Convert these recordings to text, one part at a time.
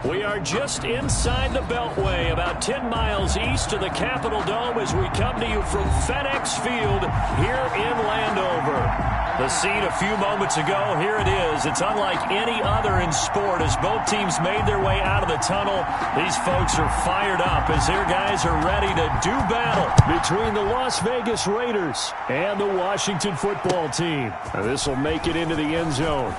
We are just inside the Beltway, about 10 miles east of the Capitol Dome as we come to you from FedEx Field here in Landover. The scene a few moments ago, here it is. It's unlike any other in sport as both teams made their way out of the tunnel. These folks are fired up as their guys are ready to do battle between the Las Vegas Raiders and the Washington football team. This will make it into the end zone.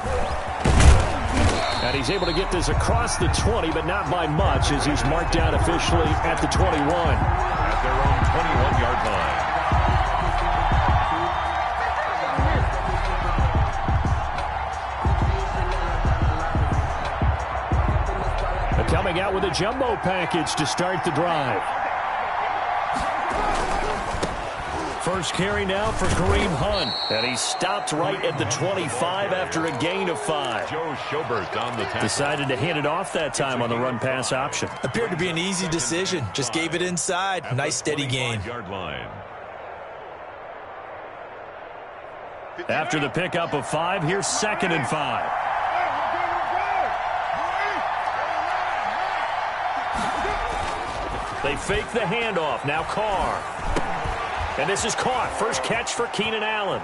And he's able to get this across the 20, but not by much as he's marked down officially at the 21. At their own 21-yard line. Coming out with a jumbo package to start the drive. First carry now for Kareem Hunt. And he stopped right at the 25 after a gain of 5. Joe Schobert on the tackle. Decided to hand it off that time on the run-pass option. Appeared to be an easy decision. Just gave it inside. Nice steady gain. Line. After the pickup of 5, here's 2nd and 5. They fake the handoff. Now Carr. And this is caught. First catch for Keenan Allen.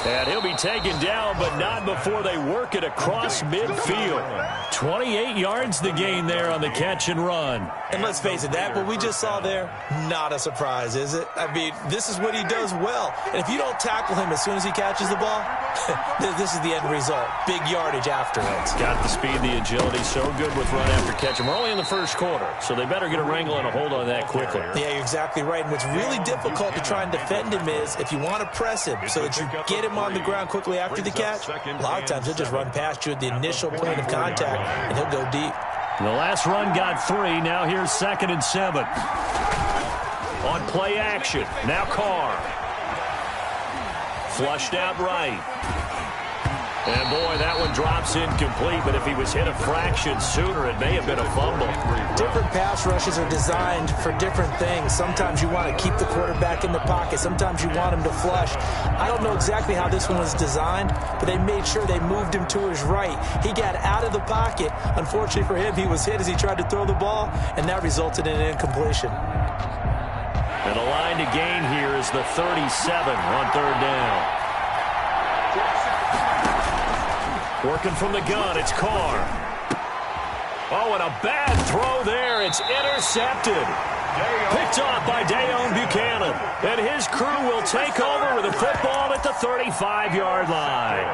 And he'll be taken down, but not before they work it across midfield. 28 yards the gain there on the catch and run. And let's face it, that what we just saw there, not a surprise, is it? I mean, this is what he does well. And if you don't tackle him as soon as he catches the ball, this is the end result. Big yardage afterwards. Got the speed, the agility, so good with run after catch. And we're only in the first quarter, so they better get a wrangle and a hold on that quickly. Yeah, you're exactly right. And what's really difficult to try and defend him is if you want to press him so that you get him on the ground quickly after the catch, a lot of times he'll just run past you at the initial point of contact, and he'll go deep. The last run got 3. Now here's 2nd and 7. On play action. Now Carr. Flushed out right. And, boy, that one drops incomplete, but if he was hit a fraction sooner, it may have been a fumble. Different pass rushes are designed for different things. Sometimes you want to keep the quarterback in the pocket. Sometimes you want him to flush. I don't know exactly how this one was designed, but they made sure they moved him to his right. He got out of the pocket. Unfortunately for him, he was hit as he tried to throw the ball, and that resulted in an incompletion. And the line to gain here is the 37 on 3rd down. Working from the gun, it's Carr. Oh, and a bad throw there. It's intercepted. Picked off by Deone Bucannon. And his crew will take over with the football at the 35-yard line.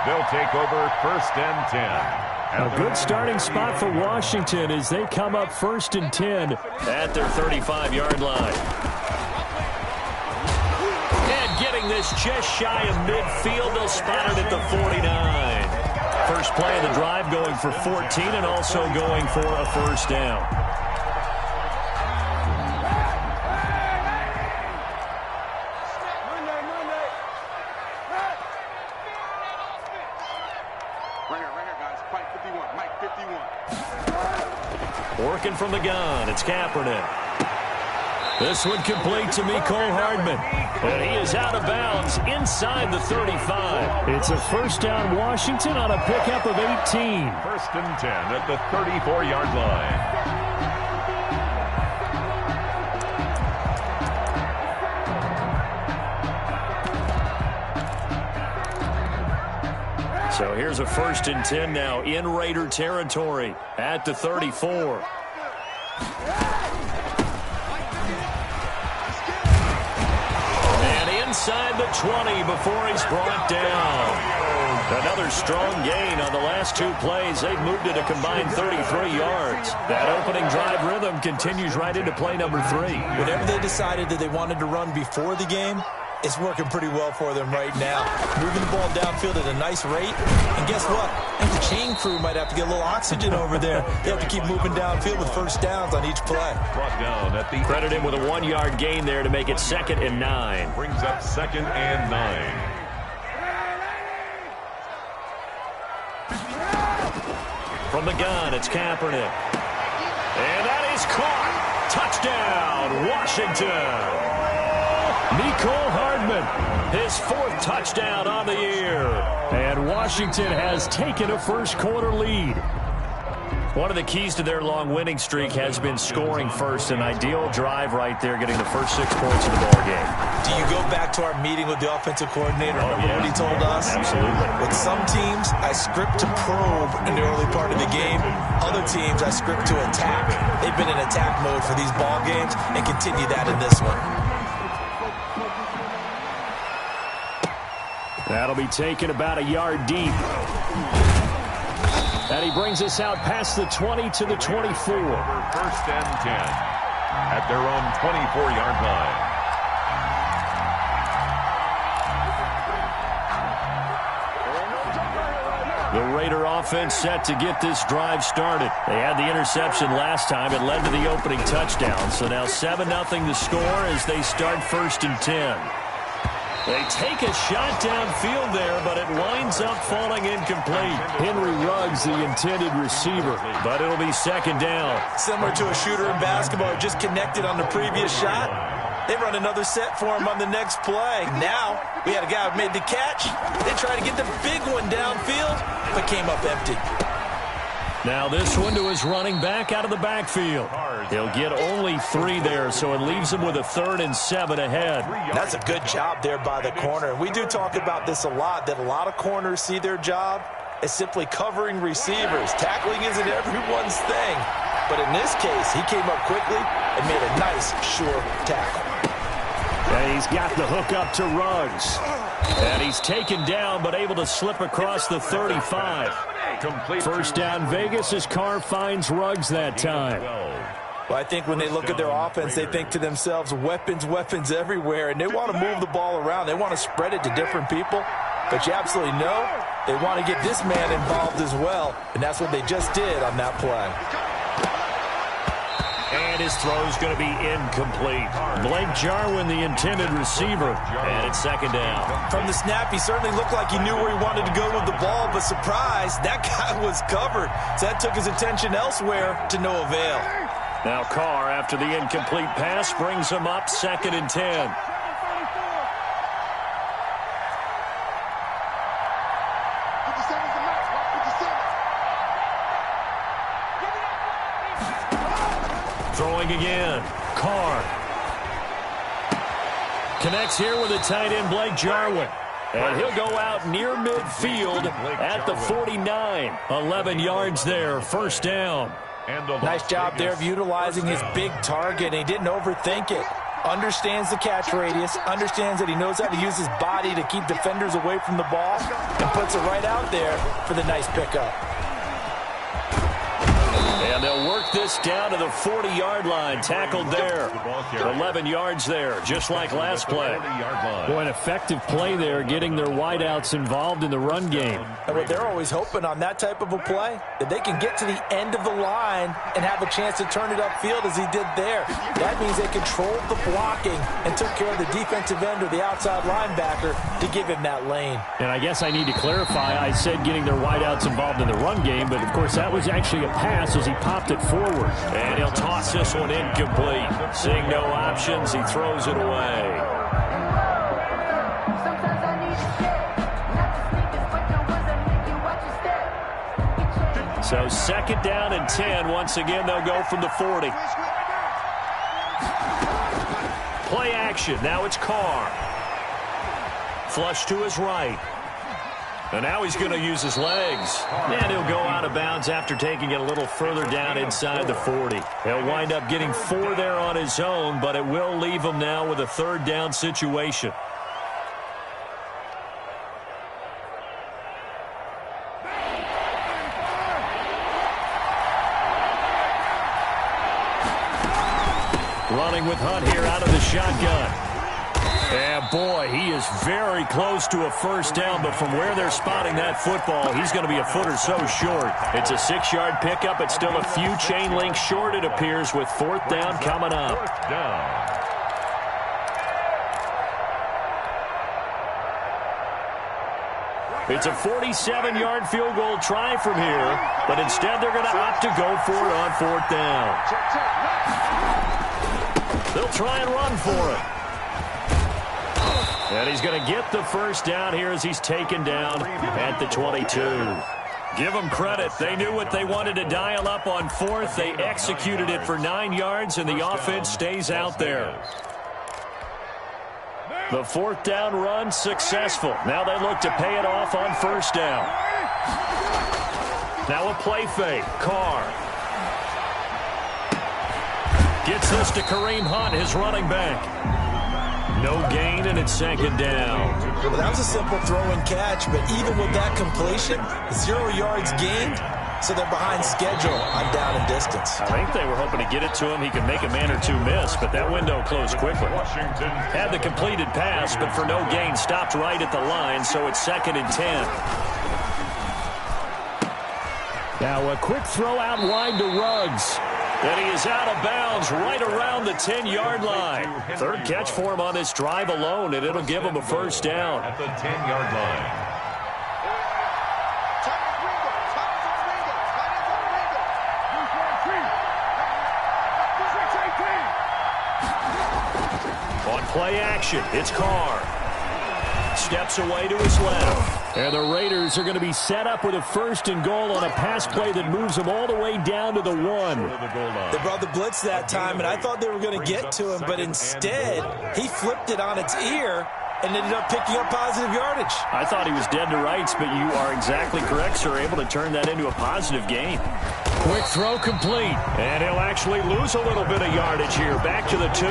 They'll take over 1st and 10. A good starting spot for Washington as they come up 1st and 10 at their 35-yard line. Getting this just shy of midfield. They'll spot it at the 49. First play of the drive going for 14 and also going for a 1st down. Working from the gun, it's Kaepernick. This one complete to Mecole Hardman. And he is out of bounds inside the 35. It's a 1st down Washington on a pickup of 18. 1st and 10 at the 34-yard line. So here's a 1st and 10 now in Raider territory at the 34. Inside the 20 before he's brought down. Another strong gain on the last 2 plays. They've moved it a combined 33 yards. That opening drive rhythm continues right into play number 3. Whatever they decided that they wanted to run before the game, it's working pretty well for them right now. Moving the ball downfield at a nice rate. And guess what? I think the chain crew might have to get a little oxygen over there. They have to keep moving downfield with 1st downs on each play. Brought down at the credit him with a 1-yard gain there to make it 2nd and 9. Brings up 2nd and 9. From the gun, it's Kaepernick. And that is caught. Touchdown, Washington. Mecole Hardman, his 4th touchdown on the year. And Washington has taken a first-quarter lead. One of the keys to their long winning streak has been scoring first. An ideal drive right there, getting the first 6 points of the ball game. Do you go back to our meeting with the offensive coordinator? Remember what he told us? Absolutely. With some teams, I script to probe in the early part of the game. Other teams, I script to attack. They've been in attack mode for these ball games and continue that in this one. That'll be taken about a yard deep. And he brings us out past the 20 to the 24. First and 10 at their own 24-yard line. The Raider offense set to get this drive started. They had the interception last time. It led to the opening touchdown. So now 7-0 the score as they start first and 10. They take a shot downfield there, but it winds up falling incomplete. Henry Ruggs, the intended receiver, but it'll be second down. Similar to a shooter in basketball, just connected on the previous shot. They run another set for him on the next play. Now, we had a guy who made the catch. They tried to get the big one downfield, but came up empty. Now this one to his running back out of the backfield. He'll get only 3 there, so it leaves him with a 3rd and 7 ahead. That's a good job there by the corner. We do talk about this a lot, that a lot of corners see their job as simply covering receivers. Tackling isn't everyone's thing. But in this case, he came up quickly and made a nice, sure tackle. And he's got the hook up to Ruggs. And he's taken down, but able to slip across the 35. First down Vegas as Carr finds Ruggs that time. Well, I think when they look at their offense, they think to themselves, weapons, weapons everywhere, and they want to move the ball around. They want to spread it to different people. But you absolutely know they want to get this man involved as well, and that's what they just did on that play. And his throw's going to be incomplete. Blake Jarwin, the intended receiver, and it's second down. From the snap, he certainly looked like he knew where he wanted to go with the ball, but surprise, that guy was covered. So that took his attention elsewhere to no avail. Now Carr, after the incomplete pass, brings him up second and 10. Throwing again. Carr. Connects here with the tight end, Blake Jarwin. And he'll go out near midfield at the 49. 11 yards there. First down. Nice job there of utilizing his big target. He didn't overthink it. Understands the catch radius. Understands that he knows how to use his body to keep defenders away from the ball. And puts it right out there for the nice pickup. And they'll work this down to the 40-yard line. Tackled there. 11 yards there, just like last play. Boy, an effective play there, getting their wideouts involved in the run game. And what they're always hoping on that type of a play, that they can get to the end of the line and have a chance to turn it upfield as he did there. That means they controlled the blocking and took care of the defensive end or the outside linebacker to give him that lane. And I guess I need to clarify, I said getting their wideouts involved in the run game, but of course that was actually a pass as he popped it forward. And he'll toss this one incomplete. Seeing no options, he throws it away. So second down and 10. Once again, they'll go from the 40. Play action. Now it's Carr. Flush to his right. And now he's going to use his legs. And he'll go out of bounds after taking it a little further down inside the 40. He'll wind up getting 4 there on his own, but it will leave him now with a third down situation. Running with Hunt here out of the shotgun. And boy, he is very close to a first down, but from where they're spotting that football, he's going to be a foot or so short. It's a 6-yard pickup. It's still a few chain links short, it appears, with fourth down coming up. Fourth down. It's a 47-yard field goal try from here, but instead they're going to opt to go for it on fourth down. They'll try and run for it. And he's going to get the first down here as he's taken down at the 22. Give them credit. They knew what they wanted to dial up on fourth. They executed it for 9 yards, and the offense stays out there. The fourth down run successful. Now they look to pay it off on first down. Now a play fake. Carr gets this to Kareem Hunt, his running back. No gain, and it's second down. Well, that was a simple throw and catch, but even with that completion, 0 yards gained, so they're behind schedule on down and distance. I think they were hoping to get it to him. He could make a man or two miss, but that window closed quickly. Had the completed pass, but for no gain, stopped right at the line, so it's 2nd and 10. Now a quick throw out wide to Ruggs. And he is out of bounds right around the 10-yard line. Third catch for him on this drive alone, and it'll give him a first down. At the 10-yard line. On play action, it's Carr. Steps away to his left. And the Raiders are going to be set up with a 1st and goal on a pass play that moves them all the way down to the 1. They brought the blitz that time, and I thought they were going to get to him, but instead, he flipped it on its ear and ended up picking up positive yardage. I thought he was dead to rights, but you are exactly correct, sir. Able to turn that into a positive gain. Quick throw complete. And he'll actually lose a little bit of yardage here. Back to the 2.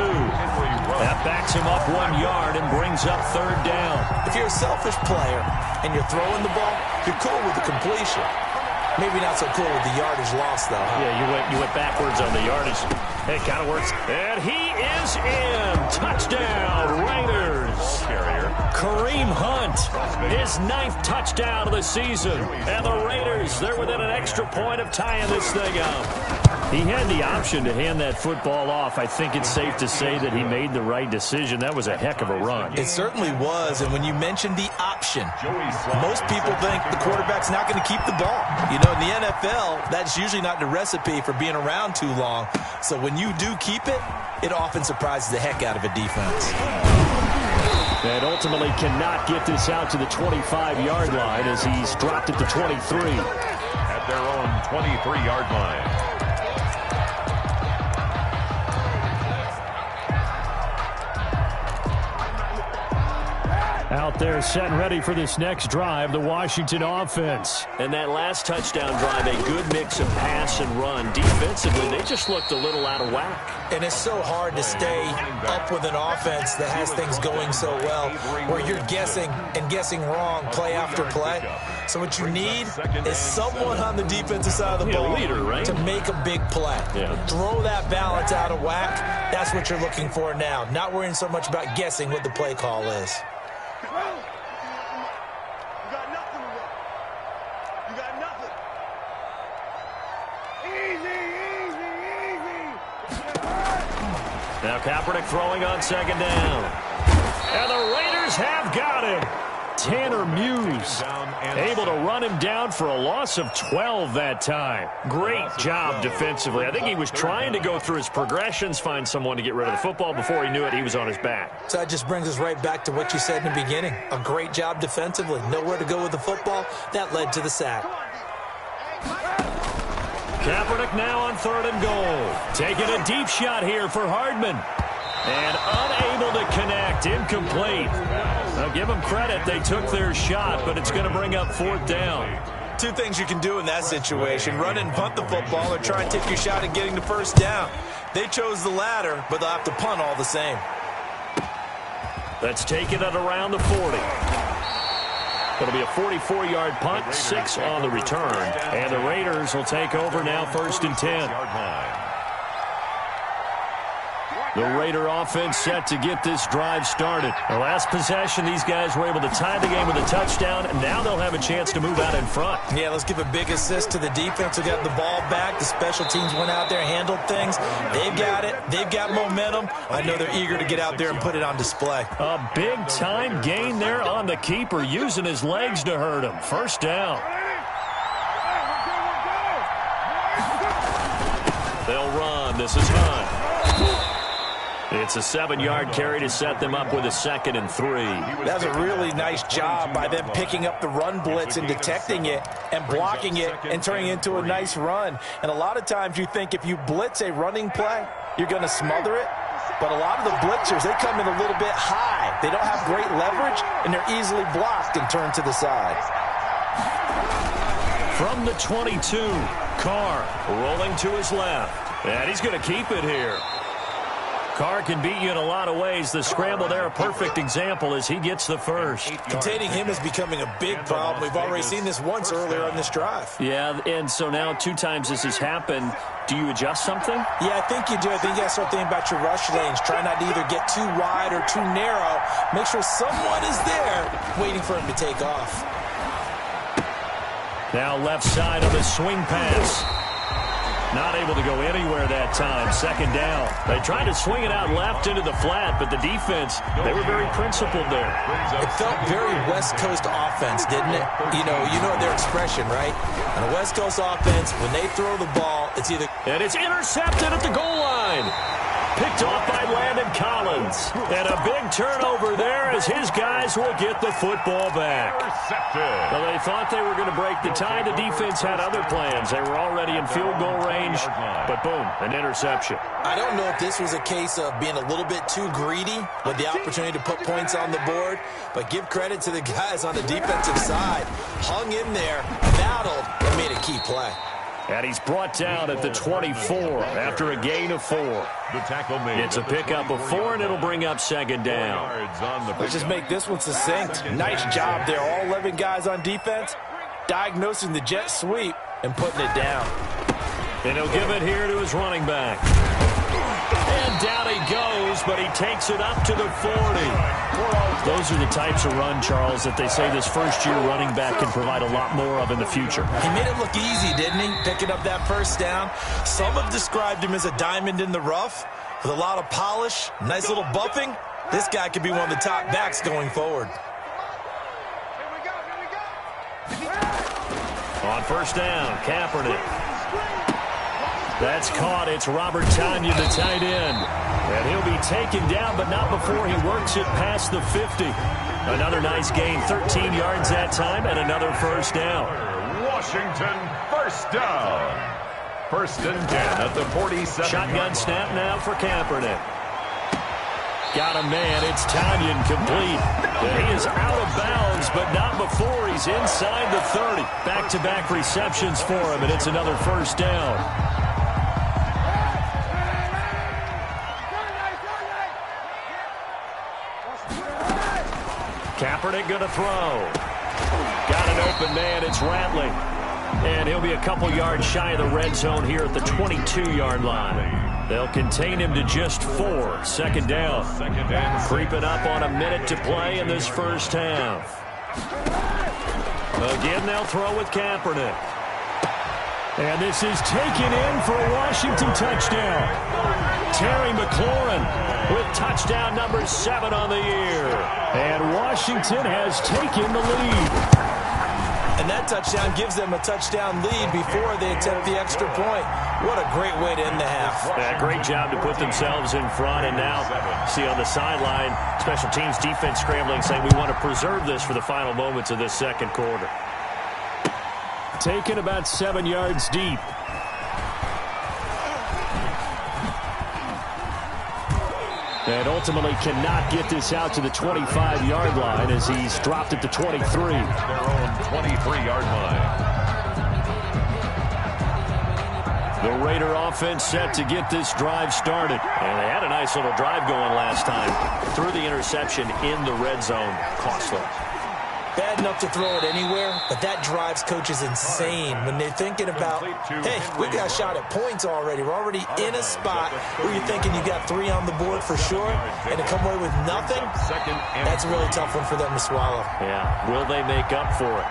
That backs him up 1 yard and brings up third down. If you're a selfish player and you're throwing the ball, you're cool with the completion. Maybe not so cool with the yardage loss, though. Huh? Yeah, you went backwards on the yardage. It kind of works. And he is in. Touchdown, Raiders. Kareem Hunt, his 9th touchdown of the season. And the Raiders, they're within an extra point of tying this thing up. He had the option to hand that football off. I think it's safe to say that he made the right decision. That was a heck of a run. It certainly was. And when you mentioned the option, most people think the quarterback's not going to keep the ball. You know, in the NFL, that's usually not the recipe for being around too long. So when you do keep it, it often surprises the heck out of a defense. And ultimately cannot get this out to the 25-yard line as he's dropped it to 23. At their own 23-yard line. Out there set and ready for this next drive, the Washington offense. And that last touchdown drive, a good mix of pass and run. Defensively, they just looked a little out of whack. And it's so hard to stay up with an offense that has things going so well, where you're guessing and guessing wrong play after play. So what you need is someone on the defensive side of the ball leader, right? to make a big play. Yeah. Throw that balance out of whack. That's what you're looking for now. Not worrying so much about guessing what the play call is. Now Kaepernick throwing on second down. And the Raiders have got him. Tanner Muse able to run him down for a loss of 12 that time. Great job defensively. I think he was trying to go through his progressions, find someone to get rid of the football. Before he knew it, he was on his back. So that just brings us right back to what you said in the beginning. A great job defensively. Nowhere to go with the football. That led to the sack. Kaepernick now on 3rd and goal. Taking a deep shot here for Hardman. And unable to connect. Incomplete. Now give them credit. They took their shot, but it's going to bring up 4th down. Two things you can do in that situation. Run and punt the football or try and take your shot at getting the first down. They chose the latter, but they'll have to punt all the same. That's taken at around the 40. It'll be a 44-yard punt, 6 on the return. And the Raiders will take over now 1st and 10. The Raider offense set to get this drive started. The last possession, these guys were able to tie the game with a touchdown, and now they'll have a chance to move out in front. Yeah, let's give a big assist to the defense who got the ball back. The special teams went out there, handled things. They've got it. They've got momentum. I know they're eager to get out there and put it on display. A big-time gain there on the keeper, using his legs to hurt him. First down. They'll run. This is Hunt. It's a 7-yard carry to set them up with a 2nd and 3. That's a really nice job by them picking up the run blitz and detecting it and blocking it and turning it into a nice run. And a lot of times you think if you blitz a running play, you're going to smother it. But a lot of the blitzers, they come in a little bit high. They don't have great leverage, and they're easily blocked and turned to the side. From the 22, Carr rolling to his left. And he's going to keep it here. Carr can beat you in a lot of ways. The scramble there, a perfect example as he gets the first. Containing him is becoming a big problem. We've already seen this once earlier on this drive. Yeah, and so now 2 times this has happened. Do you adjust something? Yeah, I think you do. I think you got to start thinking about your rush lanes. Try not to either get too wide or too narrow. Make sure someone is there waiting for him to take off. Now left side on the swing pass. Not able to go anywhere that time. 2nd down. They tried to swing it out left into the flat, but the defense, they were very principled there. It felt very West Coast offense, didn't it? You know their expression, right? On a West Coast offense, when they throw the ball, it's either... And it's intercepted at the goal line. Picked off by Landon Collins. And a big turnover there as his guys will get the football back. Well, they thought they were going to break the tie. The defense had other plans. They were already in field goal range, but boom, an interception. I don't know if this was a case of being a little bit too greedy with the opportunity to put points on the board, but give credit to the guys on the defensive side. Hung in there, battled, and made a key play. And he's brought down at the 24 after a gain of 4. It's a pickup of 4, and it'll bring up 2nd down. Let's just make this one succinct. Nice job there. All 11 guys on defense diagnosing the jet sweep and putting it down. And he'll give it here to his running back. And down he goes, but he takes it up to the 40. Those are the types of run, Charles, that they say this first-year running back can provide a lot more of in the future. He made it look easy, didn't he? Picking up that first down. Some have described him as a diamond in the rough with a lot of polish, nice little buffing. This guy could be one of the top backs going forward. On first down, Kaepernick. That's caught. It's Robert Tonyan, the tight end. And he'll be taken down, but not before he works it past the 50. Another nice gain, 13 yards that time, and another first down. Washington, first down. 1st and 10 at the 47. Shotgun snap now for Kaepernick. Got a man. It's Tonyan complete. And he is out of bounds, but not before he's inside the 30. Back-to-back receptions for him, and it's another first down. Kaepernick going to throw. Got an open man. It's Rattling. And he'll be a couple yards shy of the red zone here at the 22-yard line. They'll contain him to just 4. 2nd down. Creeping up on a minute to play in this first half. Again, they'll throw with Kaepernick. And this is taken in for a Washington touchdown. Terry McLaurin with touchdown number 7 on the year. And Washington has taken the lead. And that touchdown gives them a touchdown lead before they attempt the extra point. What a great way to end the half. Yeah, great job to put themselves in front. And now, see on the sideline, special teams defense scrambling, saying we want to preserve this for the final moments of this second quarter. Taken about 7 yards deep. And ultimately cannot get this out to the 25-yard line as he's dropped at the 23. Their own 23-yard line. The Raider offense set to get this drive started. And they had a nice little drive going last time. Threw the interception in the red zone. Costly. Bad enough to throw it anywhere, but that drives coaches insane when they're thinking about, hey, we got a shot at points already. We're already in a spot where you're thinking you got 3 on the board for sure, and to come away with nothing, that's a really tough one for them to swallow. Yeah, will they make up for it?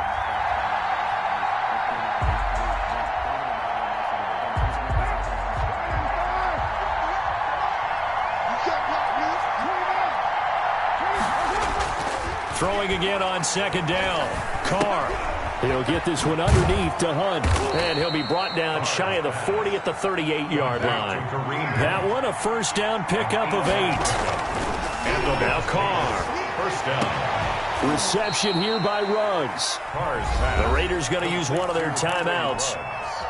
Throwing again on 2nd down. Carr He'll get this one underneath to Hunt. And he'll be brought down shy of the 40 at the 38-yard line. That one a first down pickup of 8. And now Carr. First down. Reception here by Ruggs. The Raiders going to use one of their timeouts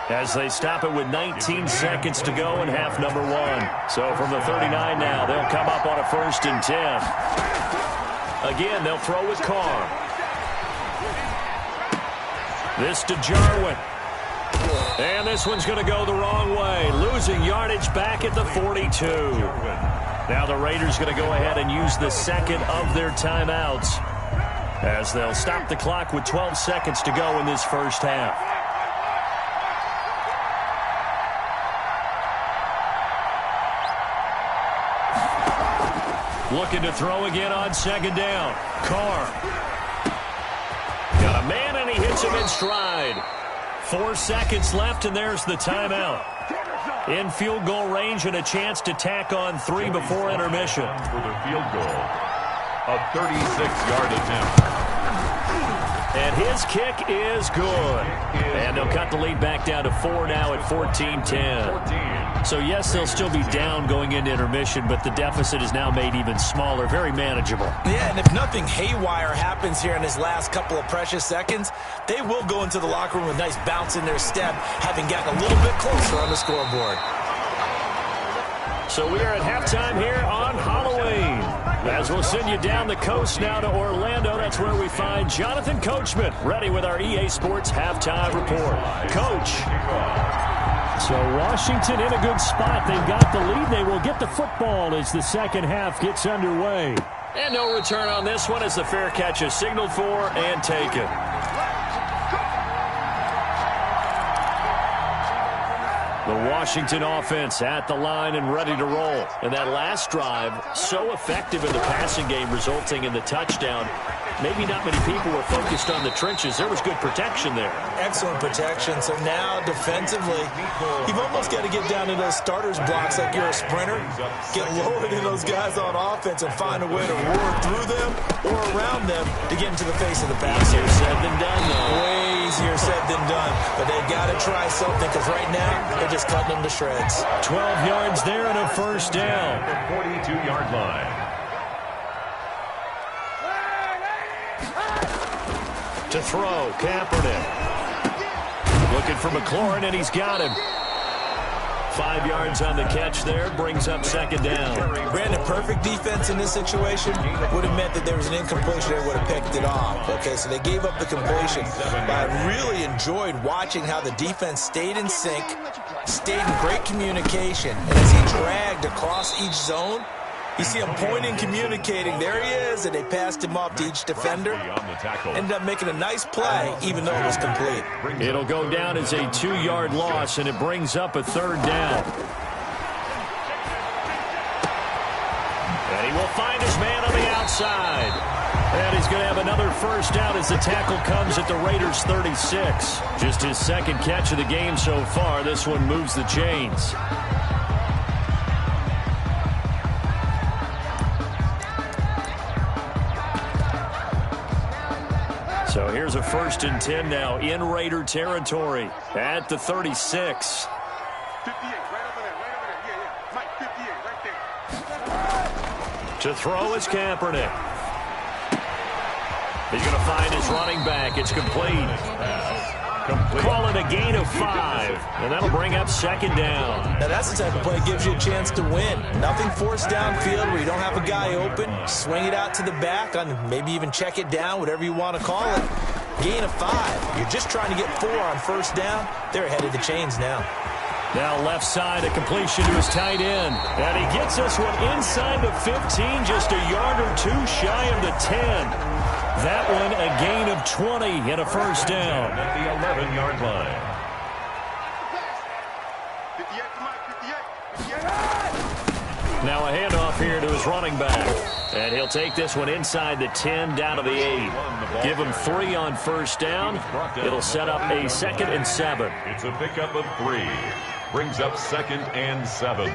as they stop it with 19 seconds to go in half number 1. So from the 39 now, they'll come up on a 1st and 10. Again, they'll throw with Carr. This to Jarwin. And this one's going to go the wrong way, losing yardage back at the 42. Now the Raiders going to go ahead and use the second of their timeouts as they'll stop the clock with 12 seconds to go in this first half. Looking to throw again on second down. Carr. Got a man, and he hits him in stride. 4 seconds left, and there's the timeout. In field goal range and a chance to tack on 3 before intermission. For the field goal, a 36-yard attempt. And his kick is good. And they'll cut the lead back down to 4 now at 14-10. So, yes, they'll still be down going into intermission, but the deficit is now made even smaller, very manageable. Yeah, and if nothing haywire happens here in his last couple of precious seconds, they will go into the locker room with a nice bounce in their step, having gotten a little bit closer on the scoreboard. So we are at halftime here on Halloween. As we'll send you down the coast now to Orlando, that's where we find Jonathan Coachman, ready with our EA Sports halftime report. Coach. So Washington in a good spot. They've got the lead. They will get the football as the second half gets underway. And no return on this one as the fair catch is signaled for and taken. The Washington offense at the line and ready to roll. And that last drive, so effective in the passing game, resulting in the touchdown. Maybe not many people were focused on the trenches. There was good protection there. Excellent protection. So now, defensively, you've almost got to get down to those starters blocks like you're a sprinter. Get lower than those guys on offense and find a way to roar through them or around them to get into the face of the passer. Easier said than done, though. Way easier said than done. But they've got to try something because right now, they're just cutting them to shreds. 12 yards there and a first down. The 42-yard line. To throw, Kaepernick. Looking for McLaurin, and he's got him. 5 yards on the catch there, brings up second down. Brandon, perfect defense in this situation would have meant that there was an incompletion. They would have picked it off. Okay, so they gave up the completion. But I really enjoyed watching how the defense stayed in sync, stayed in great communication, and as he dragged across each zone, you see him pointing, communicating. There he is, and they passed him off to each defender. Ended up making a nice play, even though it was complete. It'll go down as a 2-yard loss, and it brings up a third down. And he will find his man on the outside. And he's going to have another first down as the tackle comes at the Raiders' 36. Just his second catch of the game so far. This one moves the chains. So here's a 1st and 10 now in Raider territory at the 36. 58, right over there, yeah. Mike, 58, right there. To throw is Kaepernick. He's going to find his running back. It's complete. Call it a gain of 5, and that'll bring up second down. Now that's the type of play that gives you a chance to win. Nothing forced downfield where you don't have a guy open. Swing it out to the back, on maybe even check it down, whatever you want to call it. Gain of 5. You're just trying to get 4 on first down. They're ahead of the chains now. Now left side, a completion to his tight end. And he gets this one inside the 15, just a yard or 2 shy of the 10. That one a gain of 20 and a first down. At the 11-yard line. 58, come on, 58. Now a handoff here to his running back. And he'll take this one inside the 10 down to the 8. Give him 3 on first down. It'll set up a 2nd and 7. It's a pickup of 3. Brings up 2nd and 7.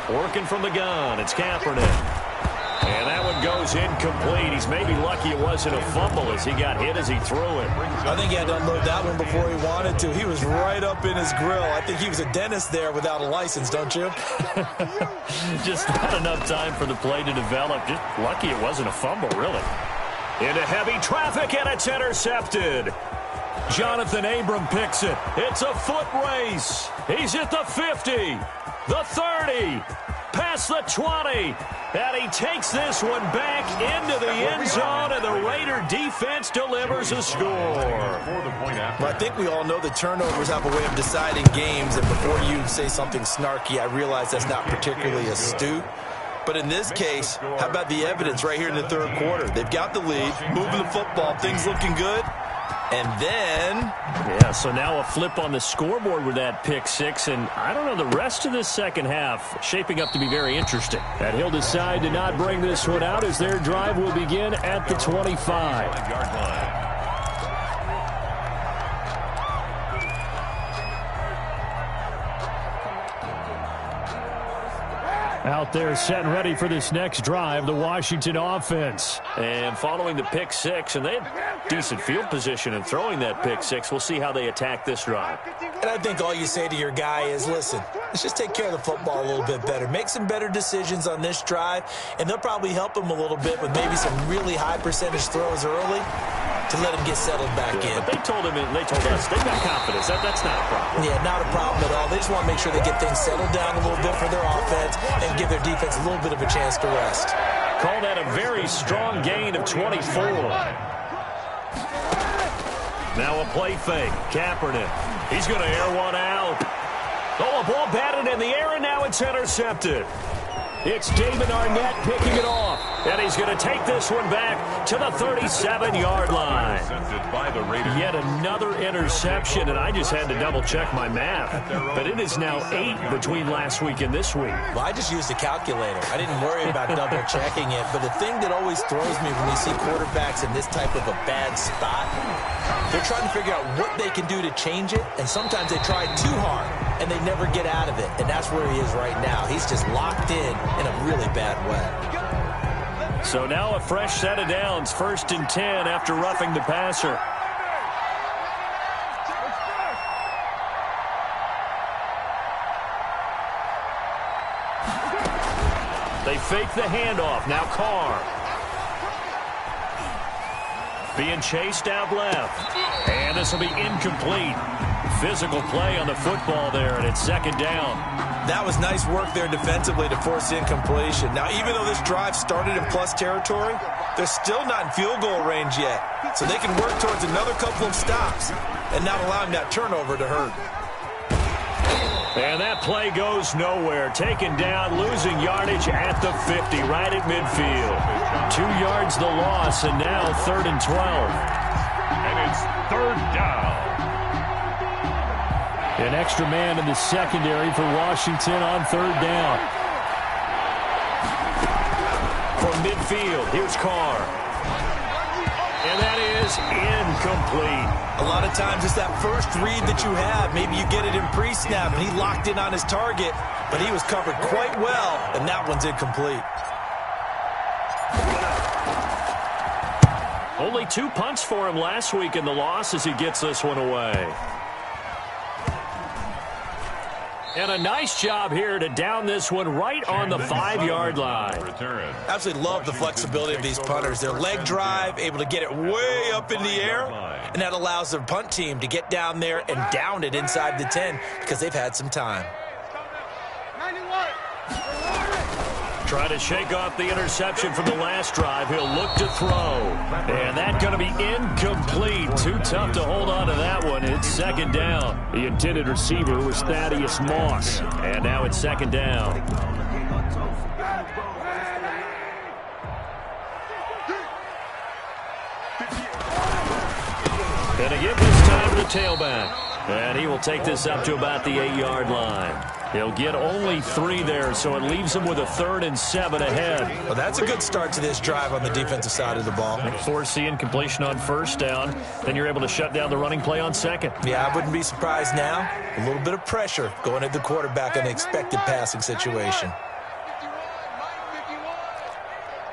Working from the gun, it's Kaepernick. And that one one goes incomplete. He's maybe lucky it wasn't a fumble as he got hit as he threw it. I think he had to unload that one before he wanted to. He was right up in his grill. I think he was a dentist there without a license, don't you? Just not enough time for the play to develop. Just lucky it wasn't a fumble, really. Into heavy traffic, and it's intercepted. Jonathan Abram picks it. It's a foot race. He's at the 50, the 30, past the 20, and he takes this one back into the end zone, and the Raider defense delivers a score. Well, I think we all know that turnovers have a way of deciding games, and before you say something snarky, I realize that's not particularly astute. But in this case, how about the evidence right here in the third quarter? They've got the lead, moving the football, things looking good. And then... yeah, so now a flip on the scoreboard with that pick six, and I don't know, the rest of this second half shaping up to be very interesting. And he'll decide to not bring this one out as their drive will begin at the 25. Out there set and ready for this next drive, the Washington offense. And following the pick six, and they had decent field position in throwing that pick six. We'll see how they attack this drive. And I think all you say to your guy is, listen, let's just take care of the football a little bit better. Make some better decisions on this drive, and they'll probably help him a little bit with maybe some really high percentage throws early to let him get settled back in. But they told him, and they told us, they've got confidence. That's not a problem. Yeah, not a problem at all. They just want to make sure they get things settled down a little bit for their offense and give their defense a little bit of a chance to rest. Call that a very strong gain of 24. Now a play fake. Kaepernick. He's going to air one out. Oh, a ball batted in the air, and now it's intercepted. It's Damon Arnett picking it off. And he's going to take this one back to the 37-yard line. Yet another interception, and I just had to double-check my math. But it is now 8 between last week and this week. Well, I just used a calculator. I didn't worry about double-checking it. But the thing that always throws me when you see quarterbacks in this type of a bad spot, they're trying to figure out what they can do to change it, and sometimes they try too hard, and they never get out of it. And that's where he is right now. He's just locked in a really bad way. So now a fresh set of downs, 1st and 10 after roughing the passer. They fake the handoff. Now Carr. Being chased out left. And this will be incomplete. Physical play on the football there, and it's 2nd down. That was nice work there defensively to force incompletion. Now, even though this drive started in plus territory, they're still not in field goal range yet. So they can work towards another couple of stops and not allowing that turnover to hurt. And that play goes nowhere. Taken down, losing yardage at the 50, right at midfield. 2 yards the loss, and now 3rd and 12. And it's 3rd down. An extra man in the secondary for Washington on 3rd down. From midfield, here's Carr. And that is incomplete. A lot of times it's that first read that you have. Maybe you get it in pre-snap, and he locked in on his target, but he was covered quite well, and that one's incomplete. Only 2 punts for him last week in the loss as he gets this one away. And a nice job here to down this one right on the 5-yard line. Absolutely love the flexibility of these punters. Their leg drive, able to get it way up in the air, and that allows their punt team to get down there and down it inside the 10 because they've had some time. Trying to shake off the interception from the last drive. He'll look to throw. And that's going to be incomplete. Too tough to hold on to that one. It's 2nd down. The intended receiver was Thaddeus Moss. And now it's 2nd down. And again this time the tailback. And he will take this up to about the 8-yard line. He'll get only 3 there, so it leaves him with a 3rd and 7 ahead. Well, that's a good start to this drive on the defensive side of the ball. Force the incompletion on 1st down. Then you're able to shut down the running play on 2nd. Yeah, I wouldn't be surprised now. A little bit of pressure going at the quarterback in an expected passing situation.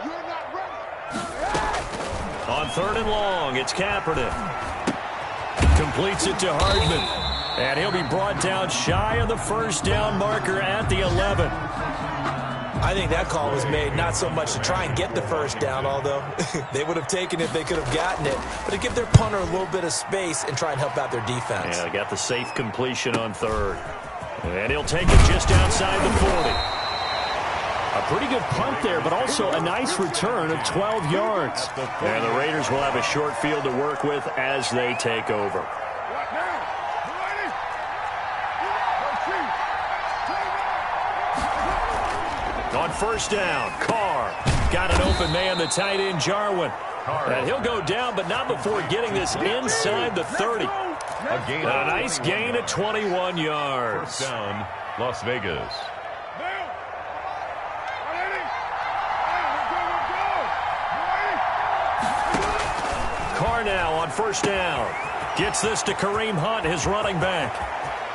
You're not ready. 3rd and long. It's Kaepernick. Completes it to Hardman. And he'll be brought down shy of the first down marker at the 11. I think that call was made not so much to try and get the first down, although they would have taken it if they could have gotten it, but to give their punter a little bit of space and try and help out their defense. Yeah, got the safe completion on 3rd. And he'll take it just outside the 40. A pretty good punt there, but also a nice return of 12 yards. And the Raiders will have a short field to work with as they take over. On 1st down, Carr got an open man, the tight end, Jarwin. And he'll go down, but not before getting this inside the 30. A nice gain of 21 yards. Down, Las Vegas. Carr now on 1st down. Gets this to Kareem Hunt, his running back.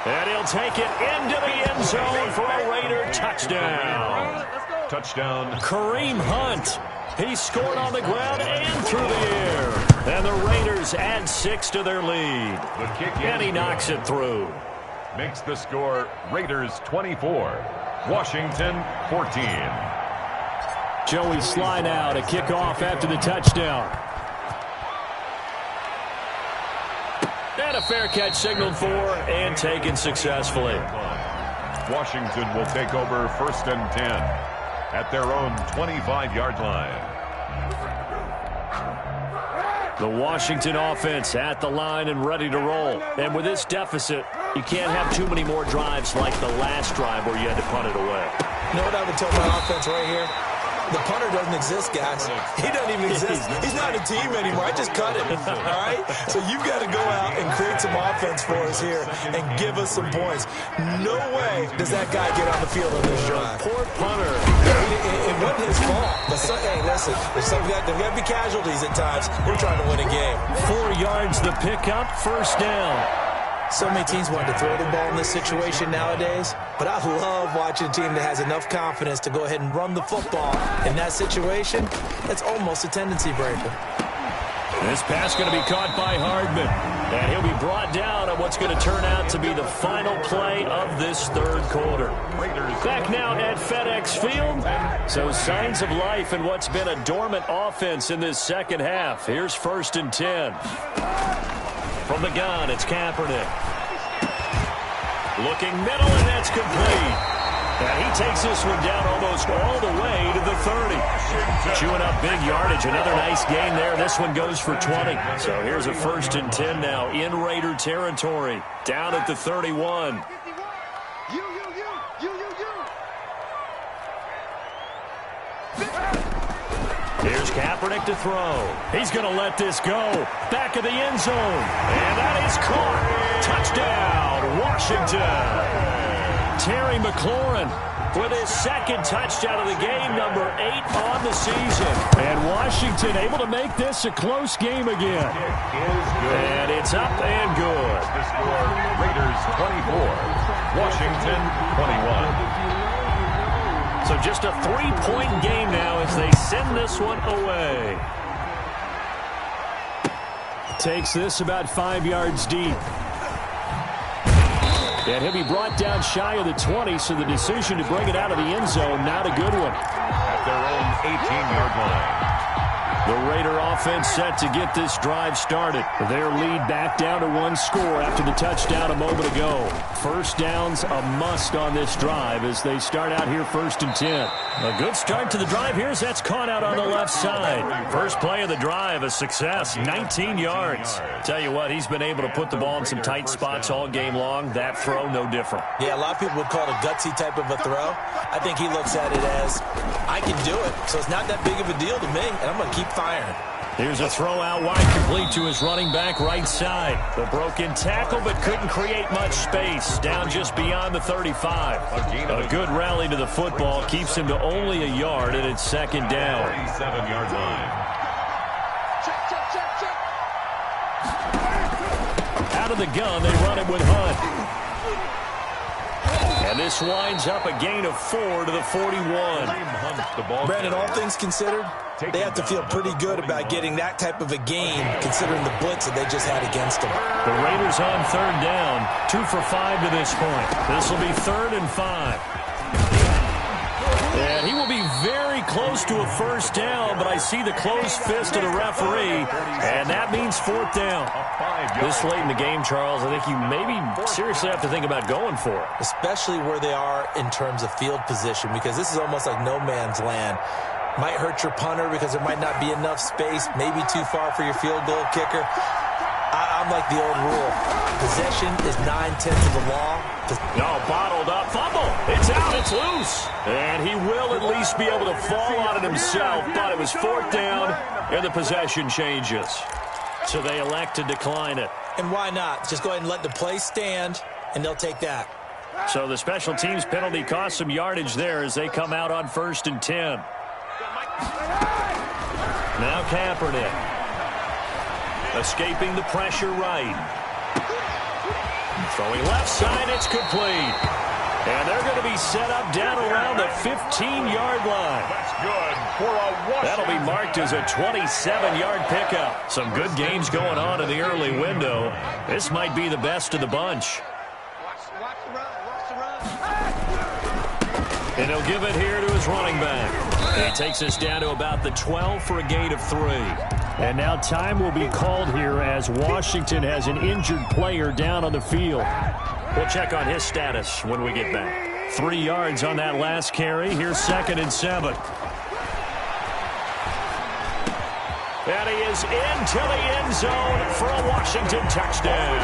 And he'll take it into the end zone for a Raider touchdown. Touchdown. Kareem Hunt. He scored on the ground and through the air. And the Raiders add 6 to their lead. The kick And he knocks it through. Makes the score Raiders 24, Washington 14. Joey Sly now to kick off after the touchdown. And a fair catch signaled for and taken successfully. Washington will take over 1st and 10 at their own 25-yard line. The Washington offense at the line and ready to roll. And with this deficit, you can't have too many more drives like the last drive where you had to punt it away. You know what I would tell my offense right here? The punter doesn't exist, guys. He doesn't even exist. He's not a team anymore. I just cut him, all right? So you've got to go out and create some offense for us here and give us some points. No way does that guy get on the field on this drive. Poor punter. It wasn't his fault. But hey, listen, there's got to be casualties at times. We're trying to win a game. 4 yards the pickup, 1st down. So many teams want to throw the ball in this situation nowadays, but I love watching a team that has enough confidence to go ahead and run the football. In that situation, that's almost a tendency breaker. This pass going to be caught by Hardman, and he'll be brought down on what's going to turn out to be the final play of this 3rd quarter. Back now at FedEx Field. So signs of life in what's been a dormant offense in this 2nd half. Here's 1st and 10. From the gun, it's Kaepernick. Looking middle, and that's complete. And he takes this one down almost all the way to the 30. Chewing up big yardage. Another nice gain there. This one goes for 20. So here's a 1st and 10 now in Raider territory. Down at the 31. Here's Kaepernick to throw. He's going to let this go. Back of the end zone. And that is caught. Touchdown, Washington. Terry McLaurin with his 2nd touchdown of the game, number 8 on the season. And Washington able to make this a close game again. And it's up and good. The score, Raiders 24, Washington 21. So just a 3-point game now as they send this one away. Takes this about 5 yards deep. And he'll be brought down shy of the 20, so the decision to bring it out of the end zone, not a good one. At their own 18-yard line. The Raider offense set to get this drive started. Their lead back down to 1 score after the touchdown a moment ago. 1st down's a must on this drive as they start out here 1st and 10. A good start to the drive here as that's caught out on the left side. First play of the drive, a success, 19 yards. Tell you what, he's been able to put the ball in some tight spots all game long. That throw, no different. Yeah, a lot of people would call it a gutsy type of a throw. I think he looks at it as, I can do it, so it's not that big of a deal to me, and I'm going to keep firing. Here's a throw out wide, complete to his running back right side. The broken tackle, but couldn't create much space. Down just beyond the 35. A good rally to the football keeps him to only a yard, and it's 2nd down. 37-yard line. Out of the gun, they run it with Hunt. And this winds up a gain of 4 to the 41. Brandon, all things considered, they have to feel pretty good about getting that type of a gain considering the blitz that they just had against them. The Raiders on third down, 2 for 5 to this point. This will be 3rd and 5. And he will be very close to a first down, but I see the closed fist of the referee, and that means 4th down. This late in the game, Charles, I think you maybe seriously have to think about going for it. Especially where they are in terms of field position, because this is almost like no man's land. Might hurt your punter because there might not be enough space, maybe too far for your field goal kicker. I'm like the old rule. Possession is 9/10 of the law. No, bottled up. Fumble. It's out. It's loose. And he will at least be able to fall on it himself. But it was 4th down, and the possession changes. So they elect to decline it. And why not? Just go ahead and let the play stand, and they'll take that. So the special teams penalty cost some yardage there as they come out on 1st and 10. Now Kaepernick. Escaping the pressure right. Throwing left side, it's complete. And they're going to be set up down around the 15-yard line. That's good for a Washington. That'll be marked as a 27-yard pickup. Some good games going on in the early window. This might be the best of the bunch. And he'll give it here to his running back. He takes us down to about the 12 for a gain of 3. And now time will be called here as Washington has an injured player down on the field. We'll check on his status when we get back. 3 yards on that last carry. Here's 2nd and 7. And he is into the end zone for a Washington touchdown.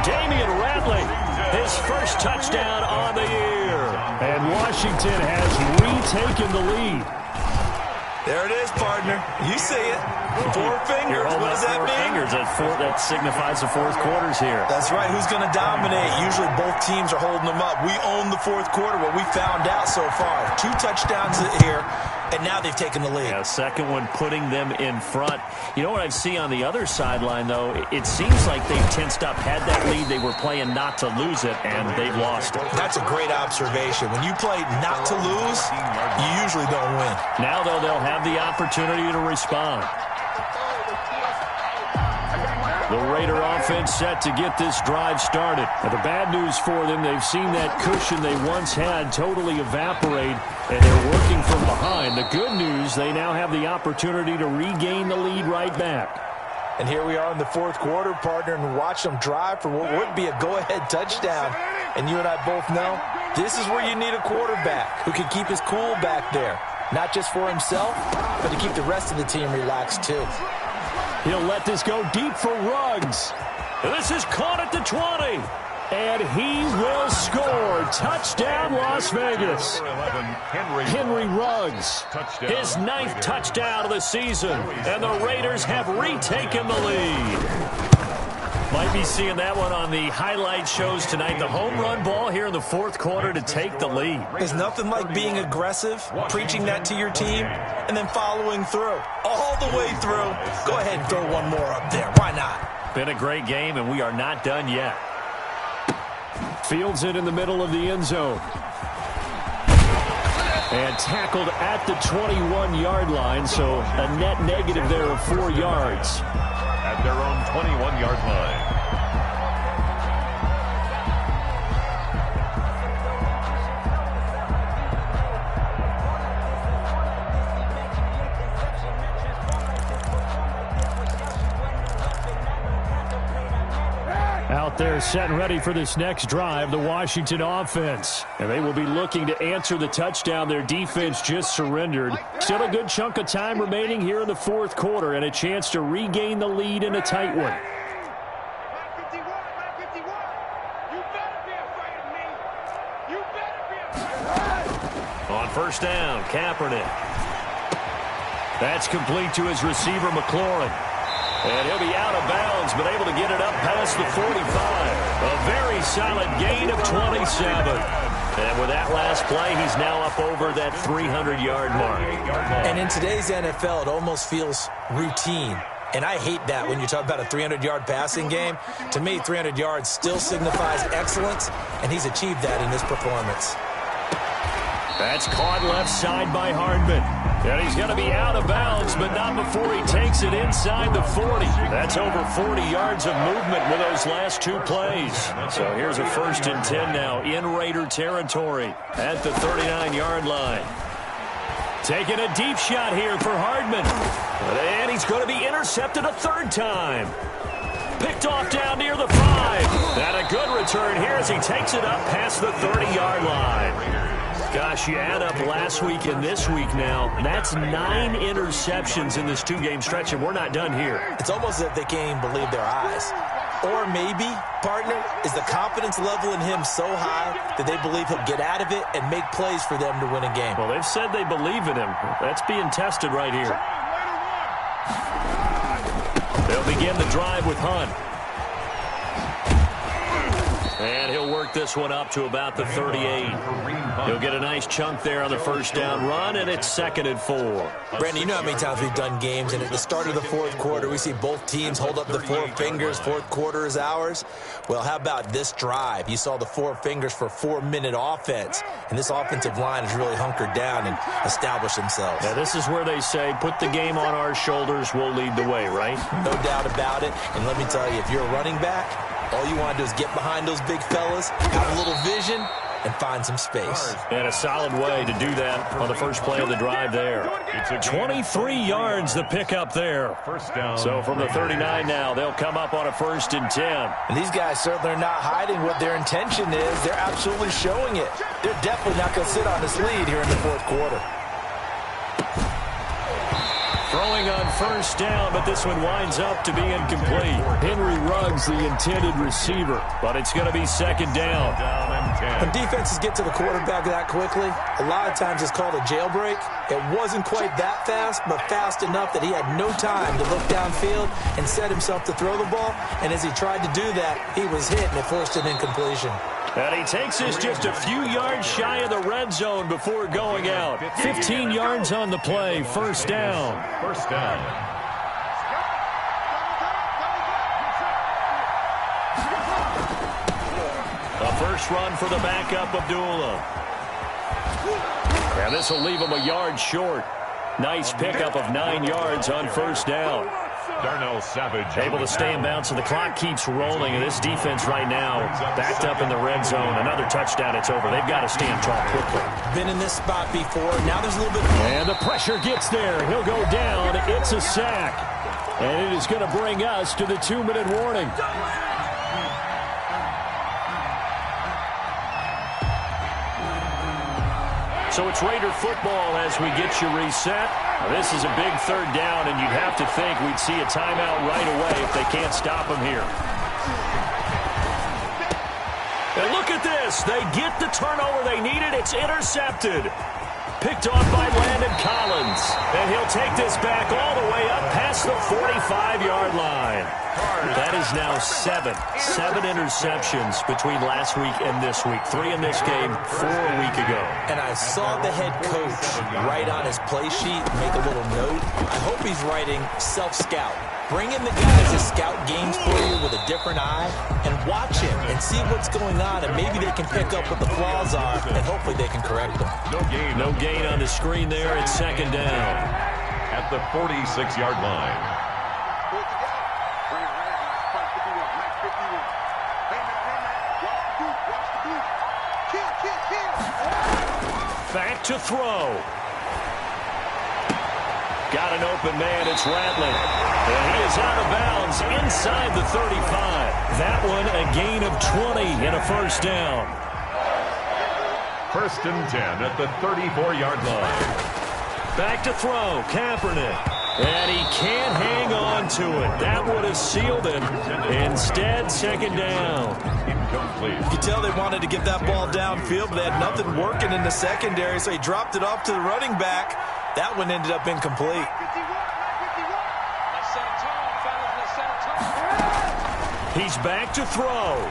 Damian Ratley, his first touchdown on the year. And Washington has retaken the lead. There it is, partner. You see it. 4 fingers. What does that mean? Fingers. That signifies the 4th quarter's here. That's right. Who's going to dominate? Usually both teams are holding them up. We own the 4th quarter, what we found out so far. 2 touchdowns here, and now they've taken the lead. Yeah, second one putting them in front. You know what I see on the other sideline, though? It seems like they've tensed up, had that lead. They were playing not to lose it, and they've lost it. That's a great observation. When you play not to lose, you usually don't win. Now, though, they'll have the opportunity to respond. The Raider offense set to get this drive started. Now, the bad news for them, they've seen that cushion they once had totally evaporate, and they're working from behind. The good news, they now have the opportunity to regain the lead right back. And here we are in the 4th quarter, partner, and watch them drive for what would be a go-ahead touchdown. And you and I both know this is where you need a quarterback who can keep his cool back there. Not just for himself, but to keep the rest of the team relaxed, too. He'll let this go deep for Ruggs. And this is caught at the 20. And he will score. Touchdown, Las Vegas. Henry Ruggs. His 9th touchdown of the season. And the Raiders have retaken the lead. Might be seeing that one on the highlight shows tonight. The home run ball here in the 4th quarter to take the lead. There's nothing like being aggressive, preaching that to your team, and then following through. All the way through. Go ahead and throw one more up there. Why not? Been a great game, and we are not done yet. Fields it in the middle of the end zone. And tackled at the 21-yard line, so a net negative there of 4 yards. At their own 21-yard line. Out there set and ready for this next drive, the Washington offense. And they will be looking to answer the touchdown their defense just surrendered. Still a good chunk of time remaining here in the 4th quarter and a chance to regain the lead in a tight one. On first down, Kaepernick. That's complete to his receiver, McLaurin. And he'll be out of bounds, but able to get it up past the 45. A very solid gain of 27. And with that last play, he's now up over that 300-yard mark. And in today's NFL, it almost feels routine. And I hate that when you talk about a 300-yard passing game. To me, 300 yards still signifies excellence, and he's achieved that in this performance. That's caught left side by Hardman. And he's going to be out of bounds, but not before he takes it inside the 40. That's over 40 yards of movement with those last two plays. So here's a 1st and 10 now in Raider territory at the 39-yard line. Taking a deep shot here for Hardman. And he's going to be intercepted a 3rd time. Picked off down near the 5. And a good return here as he takes it up past the 30-yard line. Gosh, you add up last week and this week now. That's 9 interceptions in this 2-game stretch, and we're not done here. It's almost as if they can't even believe their eyes. Or maybe, partner, is the confidence level in him so high that they believe he'll get out of it and make plays for them to win a game. Well, they've said they believe in him. That's being tested right here. They'll begin the drive with Hunt. And he'll work this one up to about the 38. He'll get a nice chunk there on the 1st down run, and it's 2nd and 4. Brandon, you know how many times we've done games, and at the start of the 4th quarter, we see both teams hold up the 4 fingers, 4th quarter is ours. Well, how about this drive? You saw the 4 fingers for 4-minute offense, and this offensive line has really hunkered down and established themselves. Now, this is where they say, put the game on our shoulders, we'll lead the way, right? No doubt about it, and let me tell you, if you're a running back, all you want to do is get behind those big fellas, have a little vision, and find some space. And a solid way to do that on the first play of the drive there. 23 yards the pickup there. 1st down. So from the 39 now, they'll come up on a 1st and 10. And these guys certainly are not hiding what their intention is. They're absolutely showing it. They're definitely not going to sit on this lead here in the 4th quarter. Throwing on 1st down, but this one winds up to be incomplete. Henry Ruggs, the intended receiver, but it's going to be 2nd down. When defenses get to the quarterback that quickly, a lot of times it's called a jailbreak. It wasn't quite that fast, but fast enough that he had no time to look downfield and set himself to throw the ball. And as he tried to do that, he was hit and it forced an incompletion. And he takes this just a few yards shy of the red zone before going out. 15 yards on the play, 1st down. 1st down. A first run for the backup, Abdullah. And this will leave him a yard short. Nice pickup of 9 yards on 1st down. Darnell Savage able to stay in bounds, and the clock keeps rolling. And this defense right now backed up in the red zone. Another touchdown, it's over. They've got to stand tall quickly. Been in this spot before. Now there's a little bit. And the pressure gets there. He'll go down. It's a sack. And it is going to bring us to the 2-minute warning. So it's Raider football as we get you reset. Now this is a big 3rd down, and you'd have to think we'd see a timeout right away if they can't stop him here. And look at this. They get the turnover they needed. It's intercepted. Picked off by Landon Collins. And he'll take this back all the way up past the 45-yard line. That is now 7 interceptions between last week and this week. 3 in this game, 4 a week ago. And I saw the head coach write on his play sheet, make a little note. I hope he's writing self-scout. Bring in the guys to scout games for you with a different eye and watch him and see what's going on, and maybe they can pick up what the flaws are, and hopefully they can correct them. No gain on the screen there. It's 2nd down. At the 46-yard line. Back to throw. Got an open man. It's Rattling. And he is out of bounds inside the 35. That one a gain of 20 and a 1st down. 1st and 10 at the 34-yard line. Back to throw. Kaepernick. And he can't hang on to it. That would have sealed it. Instead, 2nd down. Incomplete. You could tell they wanted to get that ball downfield, but they had nothing working in the secondary, so he dropped it off to the running back. That one ended up incomplete. He's back to throw.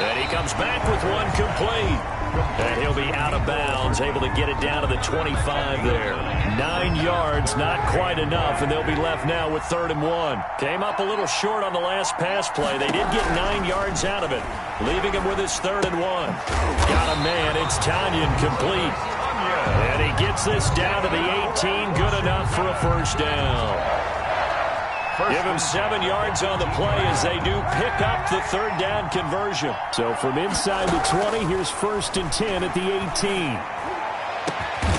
And he comes back with one complete. And he'll be out of bounds, able to get it down to the 25 there. 9 yards, not quite enough, and they'll be left now with 3rd and 1. Came up a little short on the last pass play. They did get 9 yards out of it, leaving him with his 3rd and 1. Got a man. It's Tanyan complete. And he gets this down to the 18. Good enough for a first down. Give him 7 yards on the play as they do pick up the 3rd down conversion. So from inside the 20, here's 1st and 10 at the 18.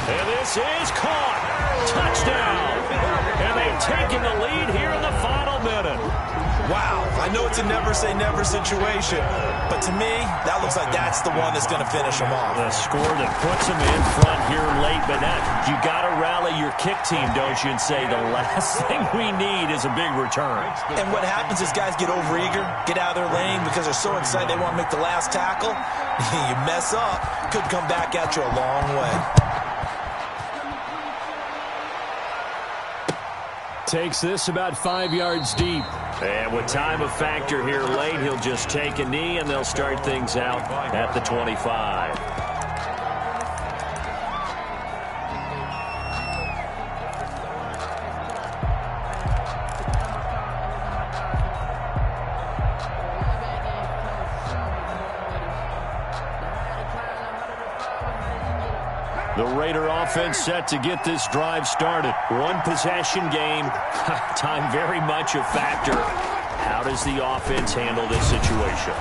And this is caught. Touchdown. And they've taken the lead here in the final minute. Wow, I know it's a never-say-never situation, but to me, that looks like that's the one that's going to finish them off. The score that puts them in front here late, but now you got to rally your kick team, don't you, and say the last thing we need is a big return. And what happens is guys get overeager, get out of their lane because they're so excited they want to make the last tackle. You mess up, could come back at you a long way. Takes this about 5 yards deep. And with time a factor here late, he'll just take a knee, and they'll start things out at the 25. The Raider offense set to get this drive started. One possession game. Time very much a factor. How does the offense handle this situation?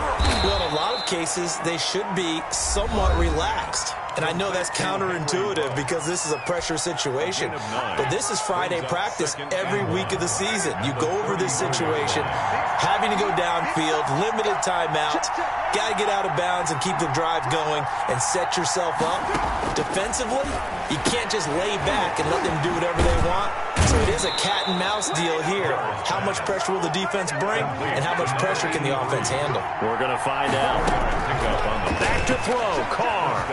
Well, in a lot of cases, they should be somewhat relaxed. And I know that's counterintuitive because this is a pressure situation. But this is Friday practice every week of the season. You go over this situation, having to go downfield, limited timeouts, got to get out of bounds and keep the drive going and set yourself up. Defensively, you can't just lay back and let them do whatever they want. So it is a cat and mouse deal here. How much pressure will the defense bring and how much pressure can the offense handle? We're going to find out. Back to throw, Carr.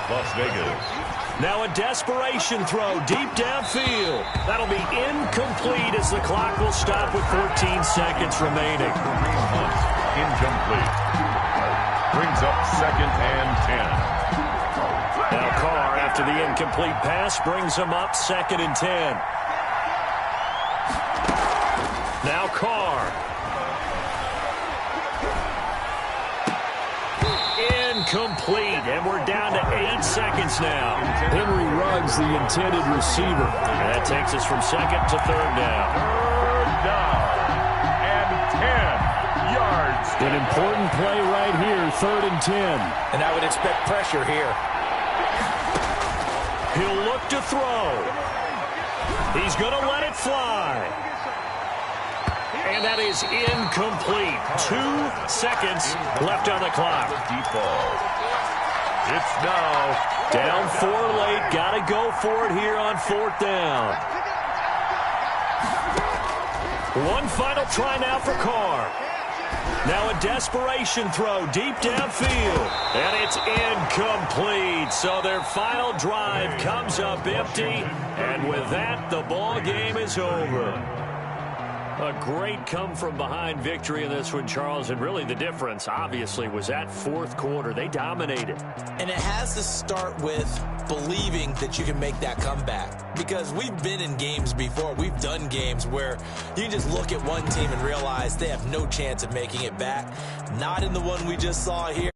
Las Vegas. Now a desperation throw deep downfield. That'll be incomplete as the clock will stop with 14 seconds remaining. Incomplete. Brings up 2nd and 10. Now Carr, after the incomplete pass, brings him up 2nd and 10. Now Carr. Incomplete, and we're down to 8 seconds now. Henry Ruggs, the intended receiver. And that takes us from 2nd to 3rd down. 3rd down and 10 yards. An important play right here, 3rd and 10. And I would expect pressure here. He'll look to throw. He's going to let it fly. And that is incomplete. 2 seconds left on the clock. Deep ball. It's now down 4 late. Got to go for it here on 4th down. One final try now for Carr. Now a desperation throw deep downfield. And it's incomplete. So their final drive comes up empty. And with that, the ball game is over. A great come-from-behind victory in this one, Charles, and really the difference, obviously, was that 4th quarter. They dominated. And it has to start with believing that you can make that comeback. Because we've been in games before. We've done games where you can just look at one team and realize they have no chance of making it back. Not in the one we just saw here.